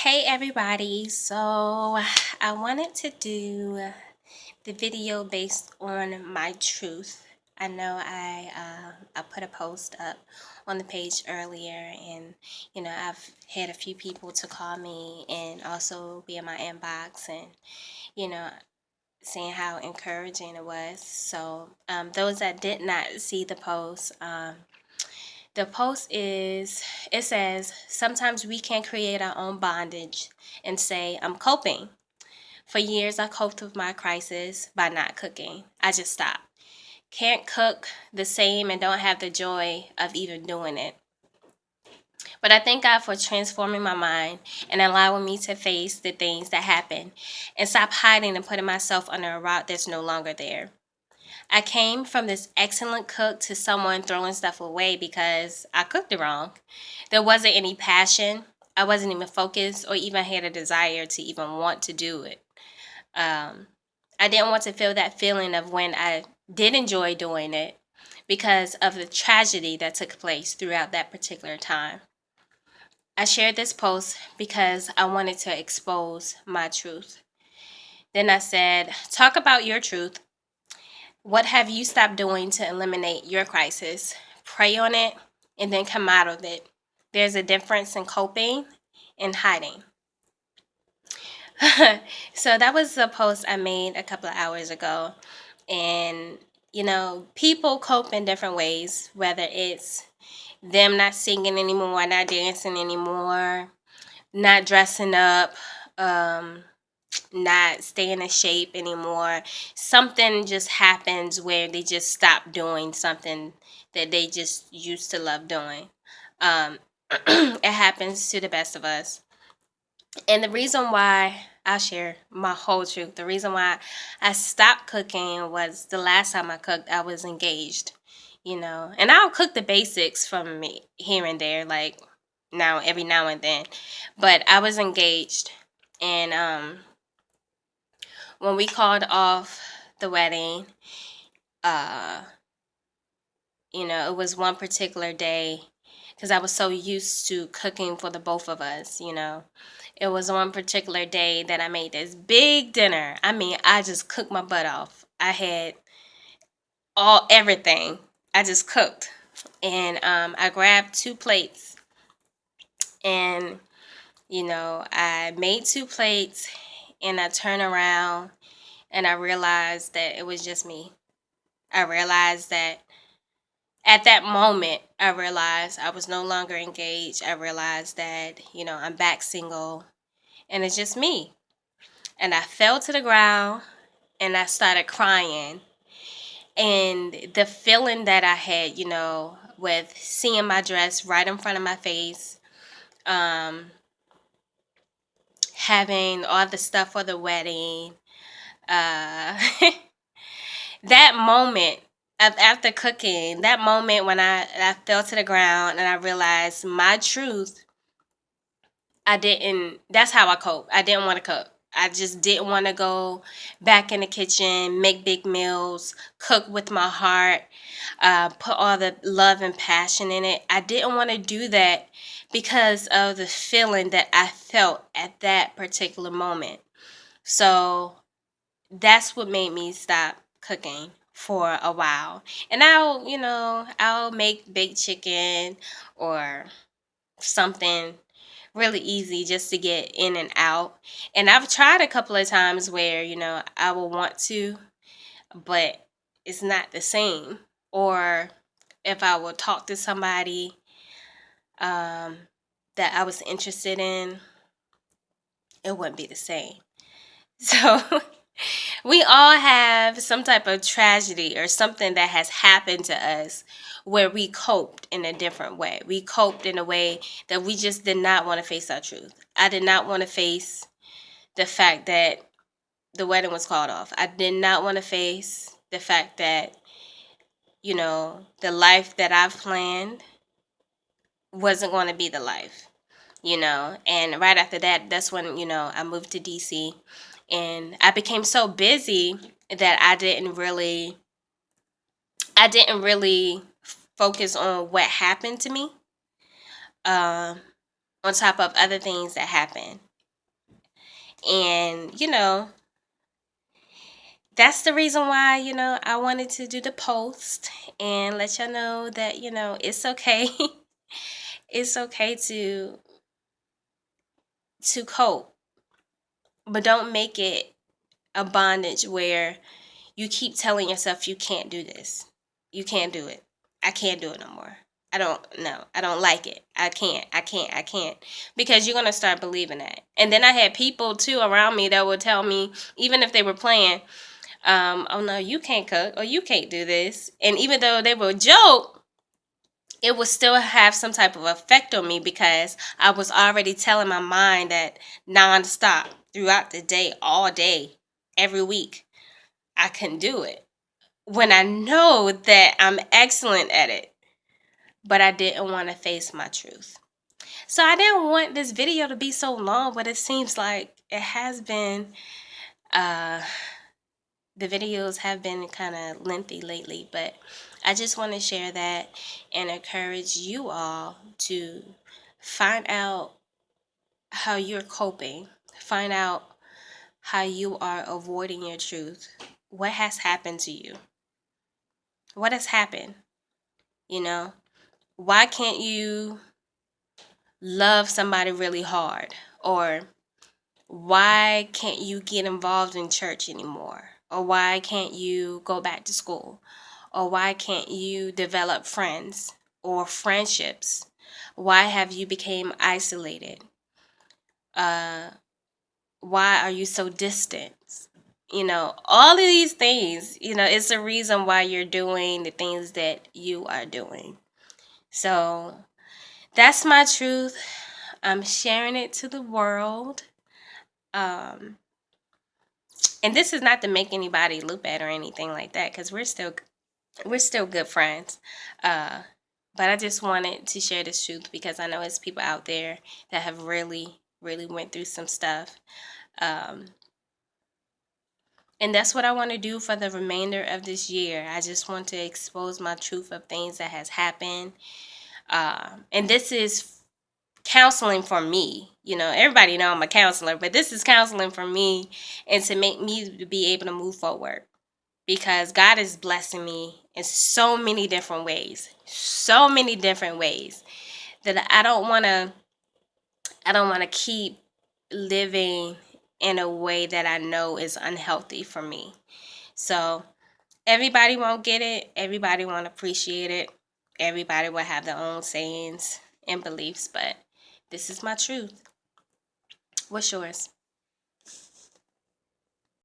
Hey everybody, so I wanted to do the video based on my truth. I know I put a post up on the page earlier, and I've had a few people to call me and also be in my inbox, and you know saying how encouraging it was. So those that did not see the post is, it says, sometimes we can create our own bondage and say, I'm coping. For years, I coped with my crisis by not cooking. I just stopped. Can't cook the same and don't have the joy of even doing it. But I thank God for transforming my mind and allowing me to face the things that happen and stop hiding and putting myself under a rock that's no longer there. I came from this excellent cook to someone throwing stuff away because I cooked it wrong. There wasn't any passion. I wasn't even focused or even had a desire to even want to do it. I didn't want to feel that feeling of when I did enjoy doing it because of the tragedy that took place throughout that particular time. I shared this post because I wanted to expose my truth. Then I said, talk about your truth. What have you stopped doing to eliminate your crisis? Pray on it and then come out of it. There's a difference in coping and hiding. So that was the post I made a couple of hours ago. And, people cope in different ways, whether it's them not singing anymore, not dancing anymore, not dressing up, not staying in shape anymore. Something just happens where they just stop doing something that they just used to love doing. It happens to the best of us. And the reason why, I'll share my whole truth. The reason why I stopped cooking was the last time I cooked, I was engaged, and I'll cook the basics from me here and there, like every now and then. But I was engaged, and when we called off the wedding, uh, it was one particular day because I was so used to cooking for the both of us. It was one particular day that I made this big dinner. I mean, I just cooked my butt off. I had everything. I just cooked. And I grabbed 2 plates, and I made 2 plates, and I turned around and I realized that it was just me. I realized that at that moment, I realized I was no longer engaged. I realized that, I'm back single and it's just me. And I fell to the ground and I started crying. And the feeling that I had, with seeing my dress right in front of my face, um, having all the stuff for the wedding, uh, that moment after cooking, that moment when I fell to the ground and I realized my truth, that's how I cope. I didn't want to cook. I just didn't want to go back in the kitchen, make big meals, cook with my heart, put all the love and passion in it. I didn't want to do that because of the feeling that I felt at that particular moment. So that's what made me stop cooking for a while. And I'll make baked chicken or something really easy just to get in and out. And I've tried a couple of times where, I will want to, but it's not the same. Or if I will talk to somebody um, that I was interested in, it wouldn't be the same. So we all have some type of tragedy or something that has happened to us where we coped in a different way. We coped in a way that we just did not want to face our truth. I did not want to face the fact that the wedding was called off. I did not want to face the fact that, the life that I've planned wasn't going to be the life. And right after that, that's when, I moved to DC, and I became so busy that I didn't really focus on what happened to me, um, on top of other things that happened. And, that's the reason why, I wanted to do the post and let y'all know that, it's okay. It's okay to cope, but don't make it a bondage where you keep telling yourself you can't do this. You can't do it. I can't do it no more. I don't know. I don't like it. I can't. Because you're going to start believing that. And then I had people too around me that would tell me, even if they were playing, oh no, you can't cook or you can't do this. And even though they would joke, it would still have some type of effect on me because I was already telling my mind that nonstop throughout the day, all day, every week, I couldn't do it. When I know that I'm excellent at it, but I didn't want to face my truth. So I didn't want this video to be so long, but it seems like it has been. Uh, the videos have been kind of lengthy lately, but I just want to share that and encourage you all to find out how you're coping, find out how you are avoiding your truth. What has happened to you? What has happened? You know, why can't you love somebody really hard? Or why can't you get involved in church anymore? Or why can't you go back to school? Or why can't you develop friends or friendships? Why have you become isolated? Uh, why are you so distant? All of these things, it's a reason why you're doing the things that you are doing. So that's my truth. I'm sharing it to the world. And this is not to make anybody look bad or anything like that, because we're still good friends. But I just wanted to share this truth because I know there's people out there that have really, really went through some stuff. Um, and that's what I want to do for the remainder of this year. I just want to expose my truth of things that has happened. And this is counseling for me. Everybody know I'm a counselor, but this is counseling for me and to make me be able to move forward. Because God is blessing me in so many different ways. So many different ways that I don't want to keep living in a way that I know is unhealthy for me. So everybody won't get it. Everybody won't appreciate it. Everybody will have their own sayings and beliefs, but this is my truth. What's yours?